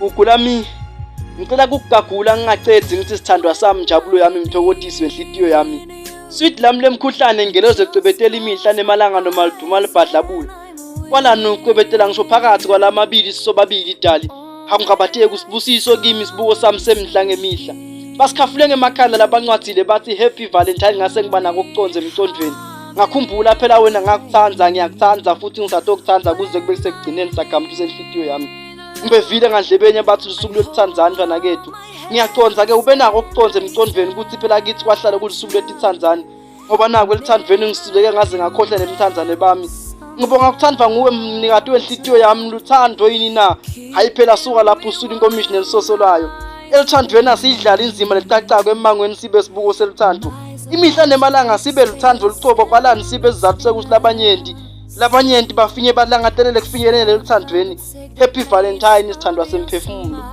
Ugulami, ngicela ukugagula ngingacedi ngithi sithandwa sami injabulo yami ngithokozise wenhlitiyo yami. Sweet lami lemkhuhlane ngeloze cebetela imihla nemalanga noma liduma libhadlabula. Kwala nokucebetela ngisho phakathi kwalamabili sisobabili idali. Hakungabathe kusibusiso kimi isibuko sami semihla ngemihla. Basikhafule ngemakhanda labancwadile bathi Happy Valentine ngase ngiba nako ukuconza emicondweni. Ngakhumbula phela wena ngakuthanda ngiyakuthanda futhi ngisatokuthanda kuze kube sekugcineni sagamlisa enhlitiyo yami. Ngibevile ngandlebeni bathi usuku lwethanzani mfana kethu. Ngiyaconza ke ube nako ukuconza emicondweni ukuthi phela kithi kwahlala kulisuku lwethanzani. Ngoba nako lithandweni ngisileke ngaze ngakhohlwa nemthanzane bami. Ngibonga ukuthandwa nguwe mnikati wenhlitiyo yami luthando yini na. Hayi phela suka lapho usula inkomishi nelisoso layo. Elithandweni asidlala inzima lecacako emangweni sibe sibuko selithando. Imihla nemalanga sibe luthando olucobo kwalani sibe sizathu sekuthi labanyenti bafinye balangazelele kufinyelela elithandweni. Happy Valentine isithandwa semphefumulo.